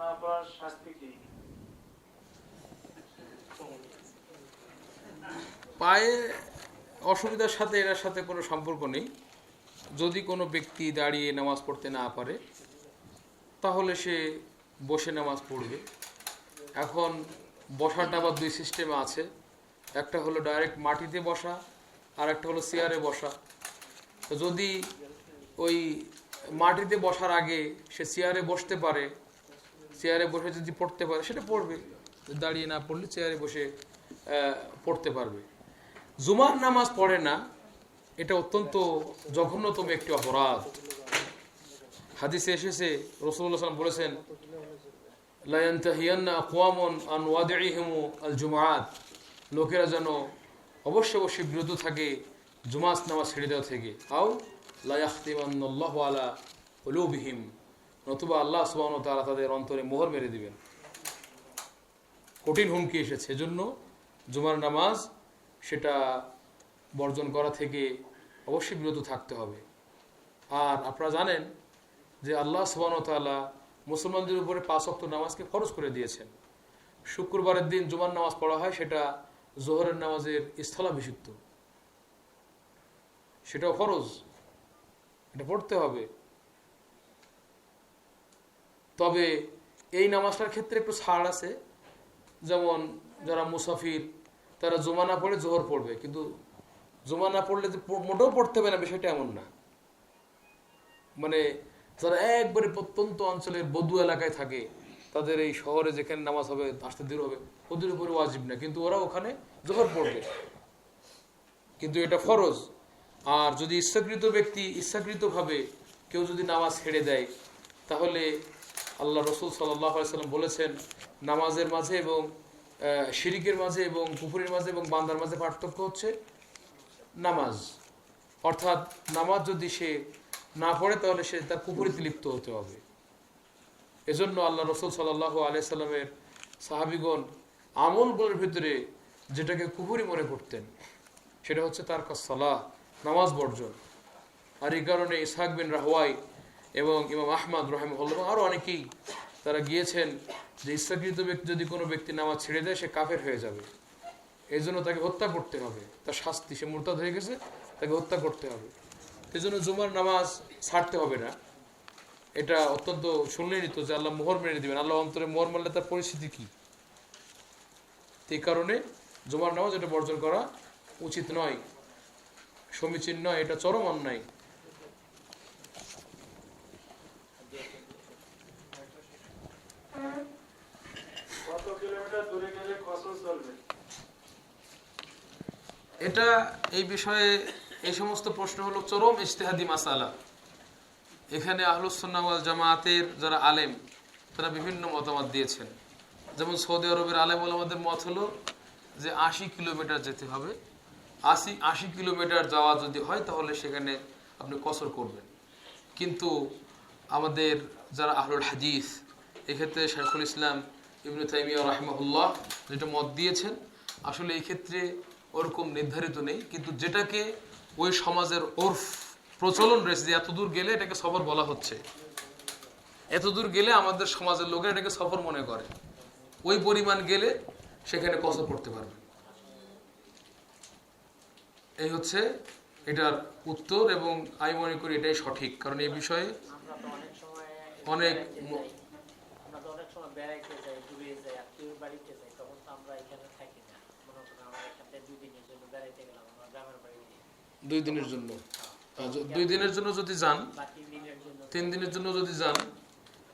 না পড়ার শাস্তি কি? পায়ে অসুবিধার সাথে এর সাথে কোনো সম্পর্ক নেই। যদি কোনো ব্যক্তি দাঁড়িয়ে নামাজ পড়তে না পারে তাহলে সে বসে নামাজ পড়বে। এখন বসাটা আবার দুই সিস্টেমে আছে, একটা হলো ডাইরেক্ট মাটিতে বসা আর একটা হলো চেয়ারে বসা। তো যদি ওই মাটিতে বসার আগে সে চেয়ারে বসতে পারে, চেয়ারে বসে যদি পড়তে পারে সেটা পড়বে, দাঁড়িয়ে না পড়লে চেয়ারে বসে পড়তে পারবে। জুমার নামাজ পড়ে না, এটা অত্যন্ত জঘন্যতম একটি অপরাধ। হাদিসে এসেছে রাসূলুল্লাহ সাল্লাল্লাহু আলাইহি ওয়াসাল্লাম বলেছেন, লা ইয়ানতাহিয়ান্না আকওয়ামুন আন ওয়াদিইহিম আল জুমআত, লোকেরা যেন অবশ্যই বিরত থাকে জুমাস নামাজ ছেড়ে দেওয়া থেকে। আও লা ইয়াখতিমান্নাল্লাহু আলা কুলুবিহিম, নতুবা আল্লাহ সুবহানাহু ওয়া তাআলা তাদের অন্তরে মোহর মেরে দিবেন। কঠিন হুমকি এসেছে। এজন্য জুমার নামাজ সেটা বর্জন করা থেকে অবশ্যই বিরত থাকতে হবে। আর আপনারা জানেন যে আল্লাহ সুবহানাহু ওয়া তাআলা মুসলমানদের উপরে 5 ওয়াক্ত নামাজকে ফরজ করে দিয়েছেন। শুক্রবারের দিন জুমার নামাজ পড়া হয়, সেটা জোহরের নামাজের স্থলাভিষিক্ত, সেটাও ফরজ, এটা পড়তে হবে। তবে এই নামাজটার ক্ষেত্রে একটু ছাড় আছে, যেমন যারা মুসাফির তারা জুমা না পড়ে জোহর পড়বে, কিন্তু জুমা না পড়লে যে মোটেও পড়তে হবে না বিষয়টা এমন না। মানে যারা একবারে প্রত্যন্ত অঞ্চলের বদু এলাকায় থাকে, তাদের এই শহরে যেখানে নামাজ হবে আসতে দূর হবে, ওদের উপরে ওয়াজিব না, কিন্তু ওরা ওখানে জোহর পড়বে, কিন্তু এটা ফরজ। আর যদি ইচ্ছাকৃত ব্যক্তি ইচ্ছাকৃতভাবে কেউ যদি নামাজ ছেড়ে দেয়, তাহলে আল্লাহ রসুল সাল্লাল্লাহু আলাইহি ওয়াসাল্লাম বলেছেন, নামাজের মাঝে এবং শিরিকের মাঝে এবং কুফরের মাঝে এবং বান্দার মাঝে পার্থক্য হচ্ছে নামাজ। অর্থাৎ নামাজ যদি সে না পড়ে তাহলে সে তার কুফরিতে লিপ্ত হতে হবে। এজন্য আল্লাহ রসুল সাল্লাল্লাহু আলাইহি ওয়াসাল্লামের সাহাবীগণ আমলগুলোর ভিতরে যেটাকে কুফরি মনে করতেন সেটা হচ্ছে তার সালাহ, নামাজ বর্জন। আর এই কারণে ইসহাক বিন রাহওয়াই এবং ইমাম আহমদ রাহিমাহুল্লাহ আরও অনেকেই তারা গিয়েছেন যে ইচ্ছাকৃত ব্যক্তি যদি কোনো ব্যক্তি নামাজ ছেড়ে দেয় সে কাফের হয়ে যাবে, এই জন্য তাকে হত্যা করতে হবে, তার শাস্তি, সে মুরতাদ হয়ে গেছে, তাকে হত্যা করতে হবে। এই জন্য জুমার নামাজ ছাড়তে হবে না। এটা অত্যন্ত শুনলেনই তো যে আল্লাহ মোহর মেরে দিবেন, আল্লাহ অন্তরে মোহর মারলে তার পরিস্থিতি কি। এই কারণে জুমার নামাজ এটা বর্জন করা উচিত নয়, সমীচীন নয়, এটা চরম অন্যায়। কত কিলোমিটার দূরে গেলে কসর চলবে? এটা এই বিষয়ে এই সমস্ত প্রশ্ন হলো চরম ইজতিহাদি মাসালা। এখানে আহলুস সুন্নাহ ওয়াল জামায়াতের যারা আলেম তারা বিভিন্ন মতামত দিয়েছেন। যেমন সৌদি আরবের আলেম ওলামাদের মত হলো যে 80 কিলোমিটার যেতে হবে, 80 কিলোমিটার যাওয়া যদি হয় তাহলে সেখানে আপনি কসর করবেন। কিন্তু আমাদের যারা আহলুল হাদিস, এক্ষেত্রে শাইখুল ইসলাম ইবনে তাইমিয়া রাহিমাহুল্লাহ যেটা মত দিয়েছেন, আসলে এই ক্ষেত্রে ওরকম নির্ধারিত নেই, কিন্তু যেটাকে ওই সমাজের ওরফ প্রচলন রয়েছে যে এতদূর গেলে এটাকে সফর বলা হচ্ছে, এতদূর গেলে আমাদের সমাজের লোকেরা এটাকে সফর মনে করে, ওই পরিমাণ গেলে সেখানে কসর করতে পারবে। এই হচ্ছে এটার উত্তর, এবং আমি মনে করি এটাই সঠিক। কারণ এই বিষয়ে অনেক বেড়াইতে যাই, দূরে যাই, আত্মীয়র বাড়িতে যাই, তখন তো আমরা এখানে থাকি না। মনে করেন আমরা এখান থেকে 2 দিনের জন্য বেড়াইতে গেলাম, আমরা গ্রামের বাড়ি 2 দিনের জন্য, 2 দিনের জন্য যদি যান, 3 দিনের জন্য যদি যান,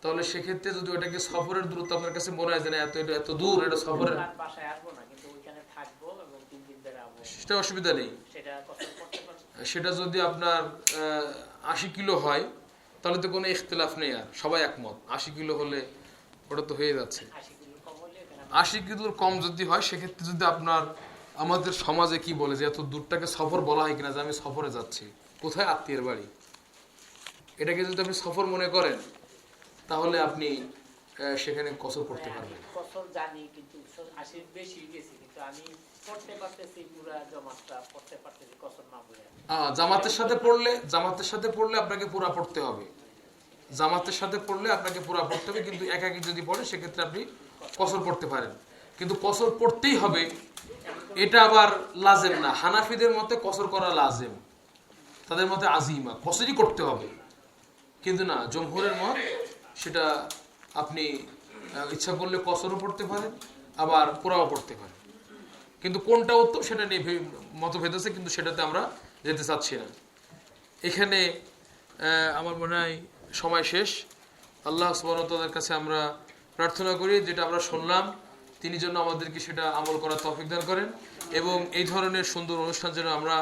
তাহলে সেক্ষেত্রে যদি ওটাকে সফরের দূরত্ব আপনার কাছে মনে হয় যে না এত দূর, এটা সফরের, বাসায় আসবো না কিন্তু ওইখানে থাকবো এবং 3 দিন বেড়াবো, সেটা অসুবিধা নেই। সেটা কষ্ট করতে পারবো। সেটা যদি আপনার 80 কিলো হয় তাহলে তো কোনো ইখতিলাফ নেই, আর সবাই একমত। 80 কিলো হলে ওটা তো হয়ে যাচ্ছে। 80 কিলোর কম যদি হয় সেক্ষেত্রে যদি আপনার, আমাদের সমাজে কি বলে যে এত দূরটাকে সফর বলা হয় কিনা, যে আমি সফরে যাচ্ছি, কোথায় আত্মীয়ের বাড়ি, এটাকে যদি আপনি সফর মনে করেন তাহলে আপনি সেখানে কসর করতে পারবেন। কসর জানি কিন্তু 80 বেশি গেছি, কিন্তু আমি পড়তে পারতেছি পুরো জামাতটা পড়তে পারতেছি কসর না বলে। জামাতের সাথে পড়লে আপনাকে পুরো পড়তে হবে। জামাতের সাথে পড়লে আপনাকে পুরা পড়তে হবে, কিন্তু একাকি যদি পড়ে সেক্ষেত্রে আপনি কসর পড়তে পারেন, কিন্তু কসর পড়তেই হবে এটা আবার লাজেম না। হানাফিদের মতে কসর করা লাজেম, তাদের মতে আজিমা, কসরই করতে হবে। কিন্তু না, জমহুরের মত সেটা আপনি ইচ্ছা করলে কসরও পড়তে পারেন, আবার পুরাও পড়তে পারেন। কিন্তু কোনটা উত্তম সেটা নিয়ে মতভেদ আছে, কিন্তু সেটাতে আমরা যেতে চাচ্ছি না। এখানে আমার মনে হয় সময় শেষ। আল্লাহ সুবহানাহু ওয়া তাআলার কাছে আমরা প্রার্থনা করি যেটা আমরা শুনলাম তিনি যেন আমাদেরকে সেটা আমল করার তৌফিক দান করেন, এবং এই ধরনের সুন্দর অনুষ্ঠান যেন আমরা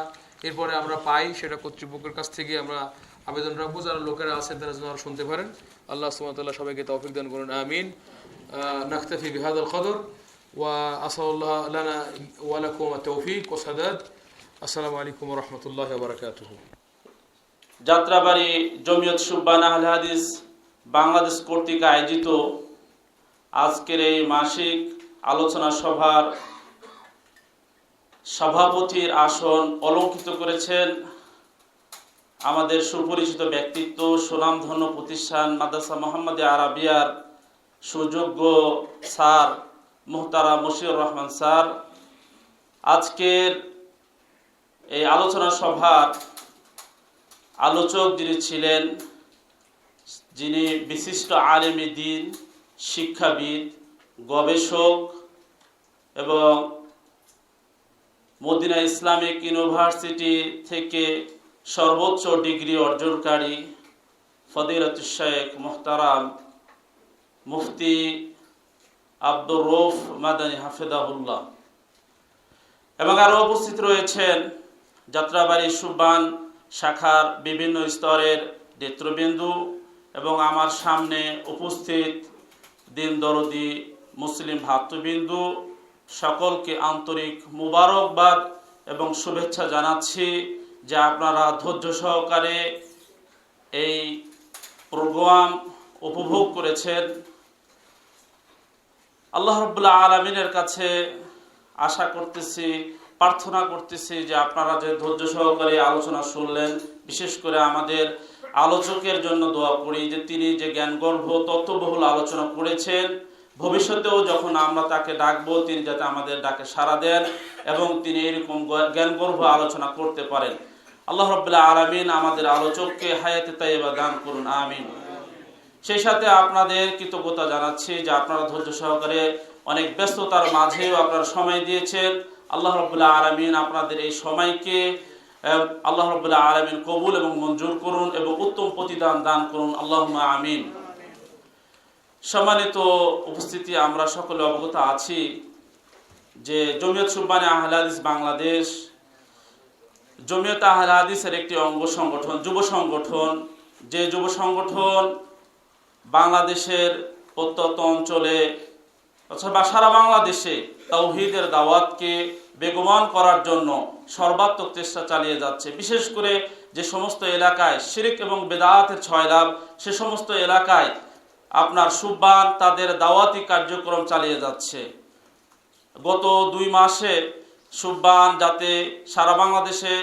এরপরে আমরা পাই, সেটা কর্তৃপক্ষের কাছ থেকে আমরা আবেদন রাখবো। যারা লোকেরা আছেন তারা যেন আরো শুনতে পারেন। আল্লাহ সুবহানাহু ওয়া তাআলা সবাইকে তৌফিক দান করুন, আমিন। নাকতাফি বিহাদাল কদর ওয়া আসাল্লাহ লানা ওয়া লাকুম আত-তৌফিক ওয়া সাদাদ। আসসালামু আলাইকুম ওয়া রাহমাতুল্লাহি ওয়া বারাকাতুহু। যাত্রাবাড়ি জমিয়ত সুবহান আহলে হাদিস বাংলাদেশ কর্তৃক আয়োজিত আজকের এই মাসিক আলোচনা সভার সভাপতির আসন অলঙ্কিত করেছেন আমাদের সুপরিচিত ব্যক্তিত্ব, সুনামধন্য প্রতিষ্ঠান মাদ্রাসা মুহাম্মাদিয়া আরাবিয়ার সুযোগ্য স্যার মুহতারাম মশিউর রহমান স্যার। আজকের এই আলোচনা সভার আলোচক যিনি ছিলেন, যিনি বিশিষ্ট আলেমে দ্বীন, শিক্ষাবিদ, গবেষক এবং মদিনা ইসলামিক ইউনিভার্সিটি থেকে সর্বোচ্চ ডিগ্রি অর্জনকারী ফদিলাতুশ শাইখ মুহতারাম মুফতি আব্দুর রউফ মাদানী হাফিজাহুল্লাহ, এবং আরও উপস্থিত রয়েছেন যাত্রাবাড়ি সুবহান শাখার বিভিন্ন স্তরের নেতৃবৃন্দু এবং আমার সামনে উপস্থিত দিন দরদি মুসলিম ভাতৃবৃন্দু, সকলকে আন্তরিক মুবারকবাদ এবং শুভেচ্ছা জানাচ্ছি যে আপনারা ধৈর্য সহকারে এই প্রোগ্রাম উপভোগ করেছেন। আল্লাহ রাব্বুল আলামিনের কাছে আশা করতেছি, প্রার্থনা করতেছি যে আপনারা যে ধৈর্য সহকারে আলোচনা শুনলেন, বিশেষ করে আমাদের আলোচকের জন্য দোয়া করি যে তিনি যে জ্ঞানগর্ভ তত্ত্ববহুল আলোচনা করেছেন, ভবিষ্যতেও যখন আমরা তাকে ডাকবো তিনি যাতে আমাদের ডাকে সাড়া দেন এবং তিনি এরকম জ্ঞানগর্ভ আলোচনা করতে পারেন। আল্লাহ রাব্বুল আলামিন আমাদের আলোচককে হায়াতে তাইয়্যিবা দান করুন, আমিন। সেই সাথে আপনাদের কৃতজ্ঞতা জানাচ্ছি যে আপনারা ধৈর্য সহকারে অনেক ব্যস্ততার মাঝেও আপনারা সময় দিয়েছেন। আল্লাহ রাব্বুল আলামিন আপনাদের এই সময়কে আল্লাহ রাব্বুল আলামিন কবুল এবং মঞ্জুর করুন এবং উত্তম প্রতিদান দান করুন, আল্লাহুম্মা আমিন। সম্মানিত উপস্থিতি, আমরা সকলে অবগত আছি যে জমিয়ত সুবহান আহলে হাদিস বাংলাদেশ জমিয়ত আহলে হাদিসের একটি অঙ্গ সংগঠন, যুব সংগঠন, যে যুব সংগঠন বাংলাদেশের প্রত্যন্ত অঞ্চলে অথবা সারা বাংলাদেশে তাওহীদের দাওয়াতকে বেগবান করার জন্য সর্বাত্মক চেষ্টা চালিয়ে যাচ্ছে। বিশেষ করে যে সমস্ত এলাকায় শিরক এবং বেদাতের ছয়লাভ, সে সমস্ত এলাকায় আপনার সুবহান তাদের দাওয়াতি কার্যক্রম চালিয়ে যাচ্ছে। গত 2 মাসে সুবহান যাতে সারা বাংলাদেশে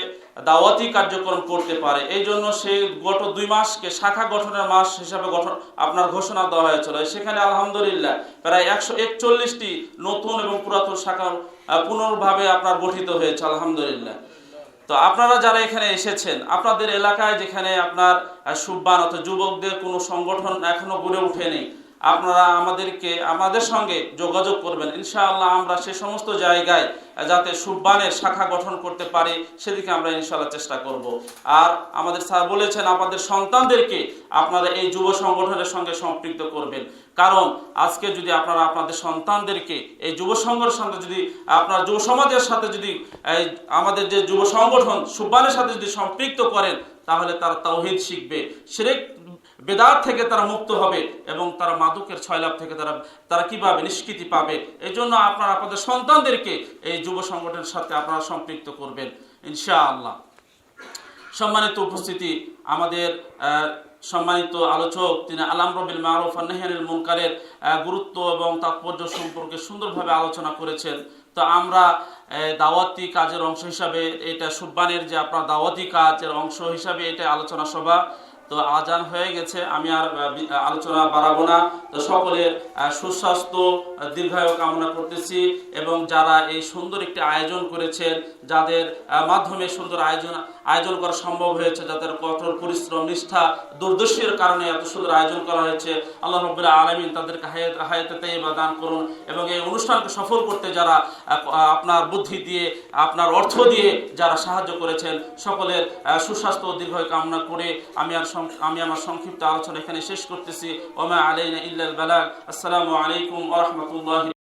দাওয়াতি কার্যক্রম করতে পারে, এই জন্য সেই গত 2 মাসকে শাখা গঠনের মাস হিসাবে আপনার ঘোষণা দেওয়া হয়েছিল। সেখানে আলহামদুলিল্লাহ প্রায় 141টি নতুন এবং পুরাতন শাখা পুনর্ভাবে আপনার গঠিত হয়েছে, আলহামদুলিল্লাহ। তো আপনারা যারা এখানে এসেছেন, আপনাদের এলাকায় যেখানে আপনার সুবহান অর্থাৎ যুবকদের কোনো সংগঠন এখনো গড়ে ওঠেনি, আপনারা আমাদের সঙ্গে যোগাযোগ করবেন। ইনশাআল্লাহ আমরা সে সমস্ত জায়গায় যাতে সুবহানের শাখা গঠন করতে পারি সেদিকে আমরা ইনশাআল্লাহ চেষ্টা করব। আর আমাদের স্যার বলেছেন আপনাদের সন্তানদেরকে আপনারা এই যুব সংগঠনের সঙ্গে সম্পৃক্ত করবেন, কারণ আজকে যদি আপনারা আপনাদের সন্তানদেরকে এই যুব সংগঠনের সঙ্গে যদি আপনার যুব সমাজের সাথে যদি আমাদের যে যুব সংগঠন সুবহানের সাথে যদি সম্পৃক্ত করেন, তাহলে তারা তাওহীদ শিখবে, শিরক বেদাত থেকে তারা মুক্ত হবে এবং তারা মাদকের ছয়লাভ থেকে তারা কিভাবে নিষ্কৃতি পাবে। এই জন্য আপনারা আপনাদের সন্তানদেরকে এই যুব সংগঠনের সাথে আপনারা সম্পৃক্ত করবেন ইনশাআল্লাহ। সম্মানিত উপস্থিতি, আমাদের সম্মানিত আলোচক তিনি আল-আমর বিল মারুফ ওয়ান নাহই আনিল মুনকারের গুরুত্ব এবং তাৎপর্য সম্পর্কে সুন্দরভাবে আলোচনা করেছেন। তো আমরা দাওয়াতি কাজের অংশ হিসাবে, এটা সুবহানের যে আপনার দাওয়াতি কাজের অংশ হিসাবে এটা আলোচনা সভা। তো আজান হয়ে গেছে, আমি আর আলোচনা বাড়াবো না। তো সকলের সুস্বাস্থ্য দীর্ঘায়ু কামনা করতেছি, এবং যারা এই সুন্দর একটি আয়োজন করেছেন, যাদের মাধ্যমে সুন্দর আয়োজন করা সম্ভব হয়েছে, যাদের কঠোর পরিশ্রম নিষ্ঠা দূরদর্শীর কারণে এত সুন্দর আয়োজন করা হয়েছে, আল্লাহ রাব্বুল আলামিন তাদেরকে হায়াতে তাইয়্যিবা দান করুন। এবং এই অনুষ্ঠানকে সফল করতে যারা আপনার বুদ্ধি দিয়ে, আপনার অর্থ দিয়ে যারা সাহায্য করেছেন, সকলের সুস্বাস্থ্য ও দীর্ঘায়ু কামনা করে আমি আমার সংক্ষিপ্ত আলোচনা এখানে শেষ করতেছি। ওমা আলাইনা ইল্লাল বালাগ। আসসালামু আলাইকুম ওয়া রাহমাতুল্লাহি।